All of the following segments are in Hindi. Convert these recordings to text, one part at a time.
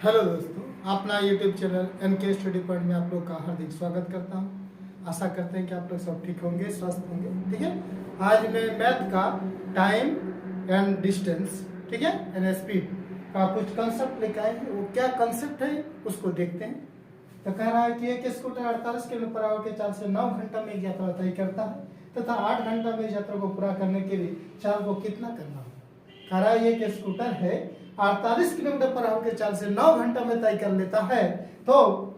हेलो दोस्तों, अपना YouTube channel NK study point में आप लोग का हार्दिक स्वागत करता हूं। आशा करते हैं कि आप लोग सब ठीक होंगे, स्वस्थ होंगे। ठीक है, आज मैं मैथ का टाइम एंड डिस्टेंस, ठीक है, एंड स्पीड का कुछ कंसेप्ट लेकर आए हैं। वो क्या कंसेप्ट है उसको देखते हैं। तो कह रहा है कि एक स्कूटर 48 किलोमीटर पर आवर के चाल से 9 घंटा में एक यात्रा तय करता है तथा 8 घंटा में इस यात्रा को पूरा करने के लिए चाल को कितना करना होगा। कह रहा है एक स्कूटर है 48 किलोमीटर पर आवर के चाल से 9 घंटा में तय कर लेता है, तो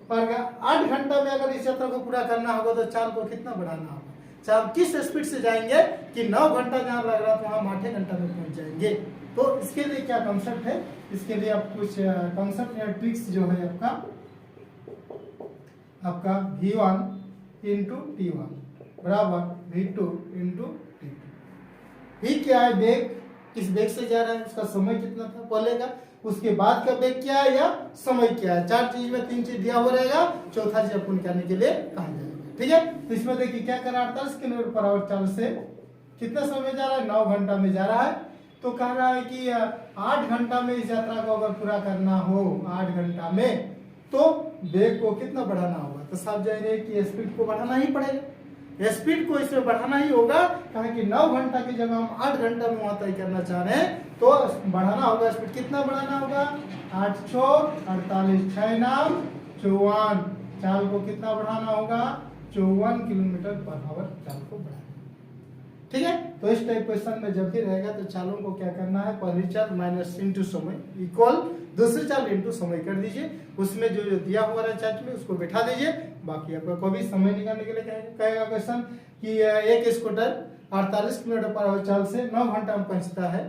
8 घंटा में अगर इस यात्रा को पूरा करना होगा तो चाल को कितना बढ़ाना होगा। चाल किस स्पीड से जाएंगे कि 9 घंटा जहाँ लग रहा था वहां 8 घंटा में पहुंच जाएंगे। तो इसके लिए क्या कंसेप्ट है, इसके लिए आप कुछ कंसेप्ट या ट्रिक्स जो है आपका V1 इंटू T1 बराबर V2 इंटू T2। V क्या है, वेग, किस वेग से जा रहा है, उसका समय कितना था पहले का, उसके बाद का वेग क्या है या समय क्या है। 4 चीज में 3 चीज दिया हुआ रहेगा, चौथा चीज अपन करने के लिए कहा जाएगा। ठीक है, तो इसमें देखिए क्या करा, 48 किलोमीटर पर आवर चाल से कितना समय जा रहा है, 9 घंटा में जा रहा है। तो कह रहा है कि 8 घंटा में इस यात्रा को अगर पूरा करना हो 8 घंटा में, तो वेग को कितना बढ़ाना होगा। तो साफ जाहिर है कि स्पीड को बढ़ाना ही पड़ेगा, स्पीड को इसमें बढ़ाना ही होगा। कहा कि 9 घंटा की जगह हम 8 घंटा में वहां तय करना चाह रहे हैं, तो बढ़ाना होगा स्पीड। कितना बढ़ाना होगा, 8 6 48 6 नाम 54, चाल को कितना बढ़ाना होगा, 54 किलोमीटर पर आवर चाल को बढ़ाना। ठीक है, तो इस टाइप क्वेश्चन में जब भी रहेगा तो चालों को क्या करना है, पहली चाल माइनस इंटू समय इक्वल दूसरी चाल इंटू समय कर दीजिए। उसमें जो जो दिया हुआ है चार्ट में उसको बैठा दीजिए। बाकी आपका कोई भी समय निकालने के लिए कहेगा क्वेश्चन कि एक स्कूटर 48 किलोमीटर पर आवर चाल से 9 घंटा में पहुंचता है,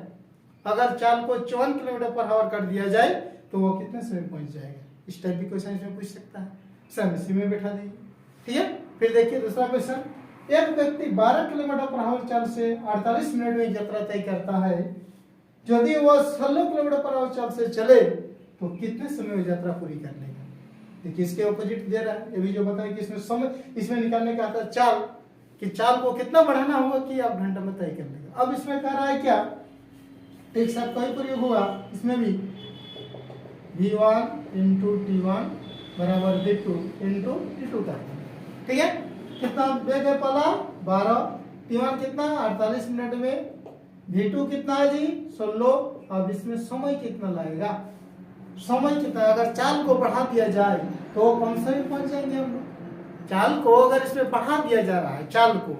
अगर चाल को 54 किलोमीटर पर आवर कर दिया जाए तो वो कितने समय में पहुंच जाएगा। इस टाइप की क्वेश्चन इसमें पूछ सकता है, सर इसी में बैठा दीजिए। ठीक है, फिर देखिए दूसरा क्वेश्चन, एक व्यक्ति 12 किलोमीटर पर आवर चाल से 48 मिनट में यात्रा तय करता है, यदि वह 16 किलोमीटर पर आवर चाल से चले तो कितने समय में यात्रा पूरी कर लेगा। देखिए इसके ऑपोजिट दे रहा है, ये भी जो बताया कि इसमें समय, इसमें निकालने का आता है चाल, कि चाल को कितना बढ़ाना होगा कि 8 घंटा में तय कर लेगा। अब इसमें कह रहा है क्या, एक साथ कोई प्रयोग होगा, इसमें भी V1 इंटू T1 बराबर V2 इंटू T2 का। ठीक है, कितना वेग है पहला 12, T1 कितना 48 मिनट में, V2 कितना है जी 16। अब इसमें समय कितना लगेगा, समय कितना, अगर चाल को बढ़ा दिया जाए तो कम समय में पहुंच जाएंगे हम लोग। चाल को अगर इसमें बढ़ा दिया जा रहा है, चाल को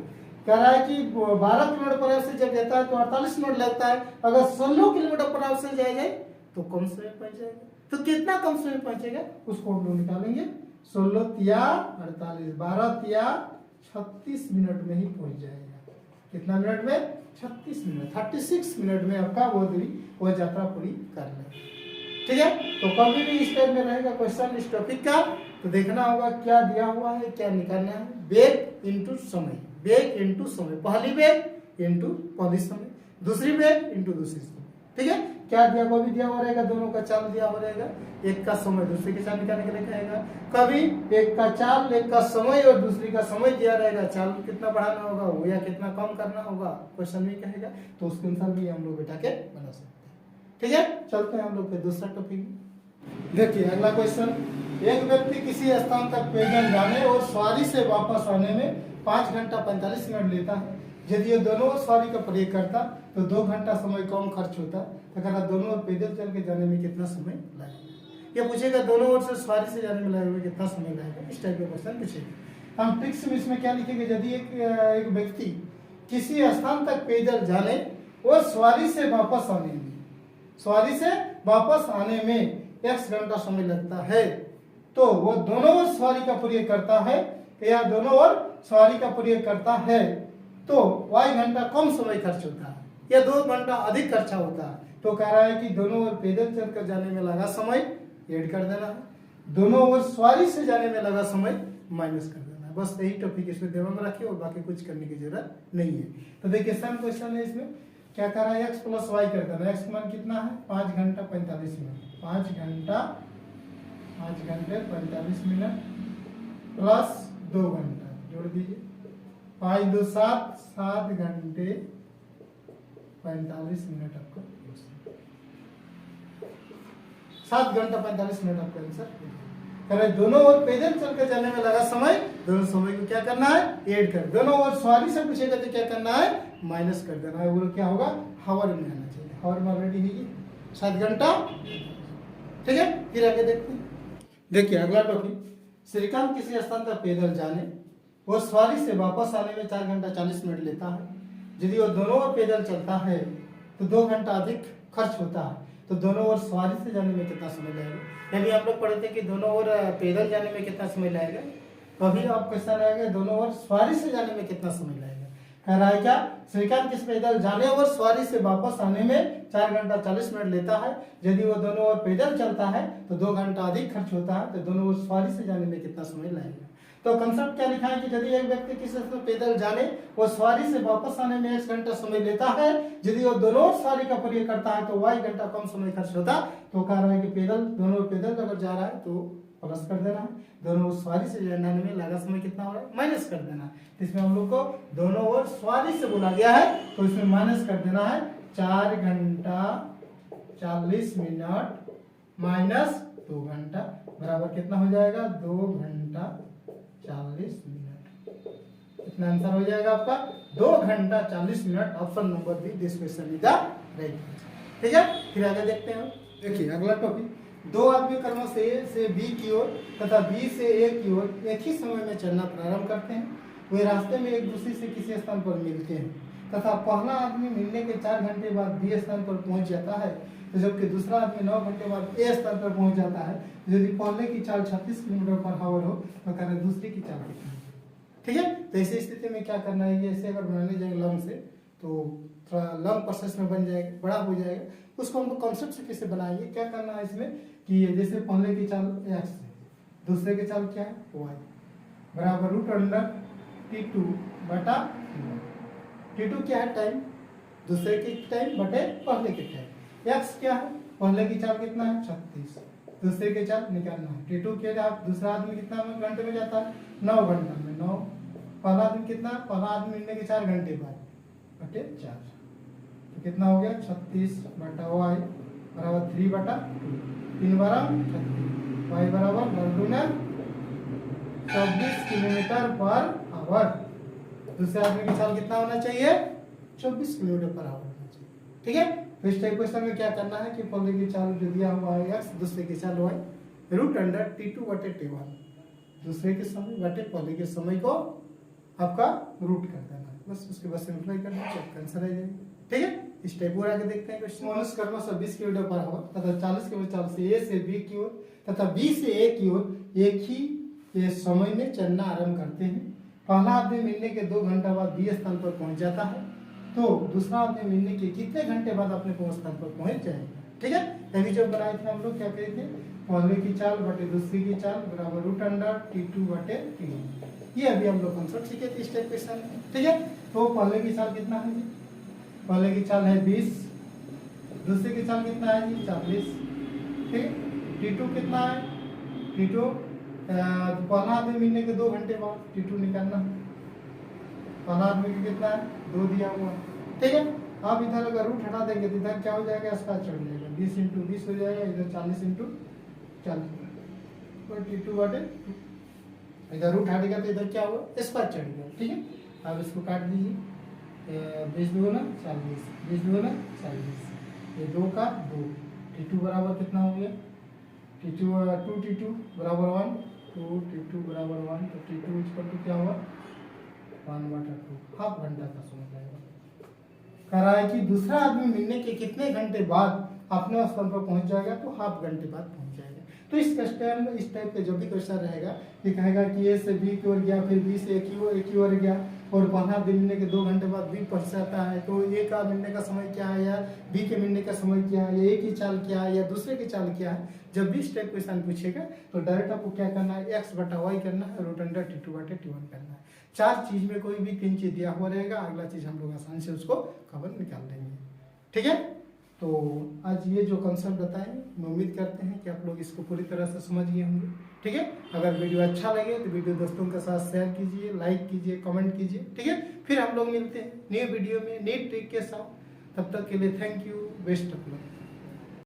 कह रहा है कि 12 किलोमीटर पर आवर से जब जाता है तो 48 मिनट लगता है, अगर 16 किलोमीटर पर आवर से जाए तो कम समय में पहुंच जाएगा। तो कितना कम समय में पहुंचेगा उसको हम लोग निकालेंगे। 16 तिया 48, 12 तिया 36 मिनट में ही पहुंच जाएगा। कितना मिनट में, 36 मिनट, 36 मिनट में आपका वो यात्रा पूरी कर ले। ठीक है, तो कभी भी इस टाइप में रहेगा क्वेश्चन इस टॉपिक का, तो देखना होगा क्या दिया हुआ है, क्या निकालना है। वेग इंटू समय, वेग इंटू समय, पहली वेग इंटू पहली समय, दूसरी वेग इंटू दूसरी समय। ठीक है, क्या दिया, कोई भी दिया हुआ रहेगा, दोनों का चाल दिया हुआ रहेगा, एक का समय दूसरे के चाल निकालने के लिए कहेगा। कभी एक का चाल, एक का समय और दूसरी का समय दिया रहेगा, चाल कितना बढ़ाना होगा वो या कितना कम करना होगा क्वेश्चन में कहेगा, तो उसके अनुसार भी हम लोग बैठा के बना सकते हैं। ठीक है, चलते हैं हम लोग पे दूसरा टॉपिक। देखिए अगला क्वेश्चन, एक व्यक्ति किसी स्थान तक पैदल जाने और सवारी से वापस आने में 5 घंटा 45 मिनट लेता है। यदि ये दोनों सवारी का प्रयोग करता तो 2 घंटा समय कम खर्च होता। तो कहता दोनों ओर पैदल चल के जाने में कितना समय लगेगा। ये पूछेगा दोनों ओर से सवारी से जाने में लगेगा कितना समय लगेगा, इस टाइप का क्वेश्चन पूछेगा। हम ट्रिक्स में इसमें क्या लिखेंगे, यदि एक व्यक्ति किसी स्थान तक पैदल जाने और सवारी से वापस आने में, सवारी से वापस आने में x घंटा समय लगता है, तो वो दोनों ओर सवारी का प्रयोग करता है या दोनों ओर सवारी का प्रयोग करता है तो y घंटा कम समय खर्च होता है या 2 घंटा अधिक खर्चा होता है। तो कह रहा है कि दोनों ओर पैदल चलकर जाने में लगा समय ऐड कर देना है, दोनों ओर सवारी से जाने में लगा समय माइनस कर देना है। बस यही टॉपिक इसमें दिमाग में रखिए और बाकी कुछ करने की जरूरत नहीं है। तो देखिए सेम क्वेश्चन है, इसमें क्या कर रहा है, x प्लस वाई कर देना। x मान कितना है 5 घंटा 45 मिनट, 5 घंटे 45 मिनट प्लस 2 घंटा जोड़ दीजिए, 5 2 7, 7 घंटे 45 मिनट आपको 7 घंटा 45 मिनट आपका आंसर। कह रहे दोनों ओर पैदल चलकर जाने में लगा समय, दोनों समय को क्या करना है, ऐड कर। दोनों ओर सवारी से पूछेगा तो क्या करना है, माइनस कर देना है। वो क्या होगा, हावर में आना चाहिए। हावर में ऑलरेडी है 7 घंटा। ठीक है, फिर आगे देखते हैं। देखिए अगला टॉपिक, श्रीकांत किसी स्थान पर पैदल जाने और सवारी से वापस आने में 4 घंटा 40 मिनट लेता है। यदि वो दोनों ओर पैदल चलता है तो 2 घंटा अधिक खर्च होता है। तो दोनों ओर सवारी से जाने में कितना समय लगेगा, यानी आप लोग पढ़ते कि दोनों ओर पैदल जाने में कितना समय लगेगा, तो अभी आप कैसा रहेगा, दोनों ओर सवारी से जाने में कितना समय लगेगा। कह रहा है क्या, श्रीकांत किस पैदल जाने और सवारी से वापस आने में 4 घंटा 40 मिनट लेता है। यदि वो दोनों ओर पैदल चलता है तो 2 घंटा अधिक खर्च होता है। तो दोनों ओर सवारी से जाने में कितना समय लगेगा। तो कंसेप्ट क्या लिखा है कि यदि एक व्यक्ति किसी स्थान पैदल जाने और सवारी से वापस आने में 1 घंटा समय लेता है, यदि वो दोनों सवारी का प्रयोग करता है तो 1 घंटा कम समय खर्च होता। तो कह रहा है कि पैदल, दोनों पैदल अगर जा रहा है तो प्लस कर देना है, दोनों सवारी से जाने में लगा समय कितना हो रहा है, माइनस कर देना है। इसमें हम लोग को दोनों ओर सवारी से बोला गया है तो इसमें माइनस कर देना है। 4 घंटा 40 मिनट माइनस 2 घंटा बराबर कितना हो जाएगा, 2 घंटा 40 मिनट। कितना आंसर हो जाएगा आपका, 2 घंटा 40 minute. Option number B, this question is the right answer. ठीक है, फिर आगे देखते हैं। देखिए अगला टॉपिक, 2 आदमी क्रमशः ए से बी की ओर तथा बी से ए की ओर एक ही समय में चलना प्रारंभ करते हैं। वे रास्ते में एक दूसरे से किसी स्थान पर मिलते हैं तथा पहला आदमी मिलने के 4 घंटे बाद बी स्थान पर पहुंच जाता है, तो जबकि दूसरा आदमी 9 घंटे बाद ए स्थान पर पहुंच जाता है। यदि पहले की चाल 36 किलोमीटर पर आवर हो तो कहना दूसरी की चाल कितनी है। ठीक है, तो ऐसी स्थिति में क्या करना है, ऐसे अगर बनाने जाएंगे लंब से तो थोड़ा लंब प्रोसेस में बन जाएगा, बड़ा हो जाएगा। उसको हम कॉन्सेप्ट से कैसे बनाएंगे, क्या करना है इसमें कि जैसे पहले की चाल x है, दूसरे की चाल क्या है y, बराबर रूट अंडर t2 बटा t2 क्या है, टाइम, दूसरे की टाइम बटे पहले की टाइम। x क्या है, पहले की चाल कितना है 36, दूसरे की चाल निकालना है। t2 क्या, दूसरा आदमी कितना घंटे में जाता है, 9 घंटा में। 9 पहला आदमी कितना, पहला आदमी मिलने के 4 घंटे बाद बटे 4, तो कितना हो गया 36 बटा y बराबर 3 बटा 3 बारह 36, y बराबर 24 किलोमीटर पर आवर। दूसरे आदमी की चाल कितना होना चाहिए, 24 किलोमीटर पर आवर होना चाहिए। ठीक है, तो इस टाइप क्वेश्चन में क्या करना है कि पहले की चाल जो दिया हुआ है x, दूसरे की चाल y, रूट अंडर t2 बटे t1, दूसरे के समय बटे पहले के समय को आपका रूट कर देना है, बस उसके बाद सिंप्लाई करना है, आंसर आ जाएगा। ठीक है, इस टाइप और आगे देखते हैं क्वेश्चन। मनुष्य कर्म 20 किलोमीटर पर आवर तथा 40 किलोमीटर चाल से ए से बी की ओर तथा बी से ए की ओर एक ही ये समय में चलना आरंभ करते हैं। पहला आदमी मिलने के 2 घंटा बाद बी स्थान पर पहुंच जाता है, तो दूसरा आदमी मिलने के कितने घंटे बाद अपने स्थान पर पहुंच जाएगा। ठीक है, अभी जो बनाए थे हम लोग क्या कहे थे, पहले की चाल बटे दूसरी की चाल बराबर रूट अंडर t2 बटे t1। ये अभी हम लोग कॉन्सेप्ट सीखे थे इस टाइप क्वेश्चन। ठीक है, तो पहले की चाल कितना है जी, पहले की चाल है 20, दूसरे की चाल कितना है जी 40। ठीक, t2 कितना है, t2 पहला आदमी मिलने के 2 घंटे बाद t2 निकालना, पहला आदमी का कितना है 2 दिया हुआ। ठीक है, आप इधर अगर रूट हटा देंगे तो इधर क्या हो जाएगा, इसका चढ़ जाएगा, 20 × 20 हो जाएगा, इधर 40 × 40 तो t2 बटे, इधर रूट हटेगा तो इधर क्या होगा, स्क्वायर चढ़ गया। ठीक है, अब इसको काट दीजिए, 20 दूना 40, 20 दूना 40, ये 2 का 2, t2 बराबर कितना हो गया, t2 2t2 बराबर 1, 2t2 बराबर 1, तो t2 इक्वल टू क्या हुआ 1/2, हाफ घंटा का समय लगेगा। कह रहा है कि दूसरा आदमी मिलने के कितने घंटे बाद अपने स्थान पर पहुंच जाएगा, तो हाफ घंटे बाद पहुंच जाएगा। तो इस टाइप के जो भी क्वेश्चन रहेगा, ये कहेगा कि ए से बी की ओर गया, फिर बी से ए की ओर गया, और पहला आदमी मिलने के 2 घंटे बाद बी पहुंच जाता है, तो ए का मिलने का समय क्या है, या बी के मिलने का समय क्या है, या ए की चाल क्या है, या दूसरे की चाल क्या है। जब भी इस टाइप क्वेश्चन पूछेगा तो डायरेक्ट आपको क्या करना है, x बटा y करना है, रूट अंडर t2 बटे t1 करना है। 4 चीज में कोई भी 3 चीज दिया हुआ रहेगा, अगला चीज हम लोग आसानी से उसको कवर निकाल लेंगे। ठीक है, तो आज ये जो कंसेप्ट बताएं, मैं उम्मीद करते हैं कि आप लोग इसको पूरी तरह से समझ गए होंगे। ठीक है, अगर वीडियो अच्छा लगे तो वीडियो दोस्तों के साथ शेयर कीजिए, लाइक कीजिए, कमेंट कीजिए। ठीक है, फिर हम लोग मिलते हैं न्यू वीडियो में नई ट्रिक के साथ। तब तक के लिए thank you, best of luck.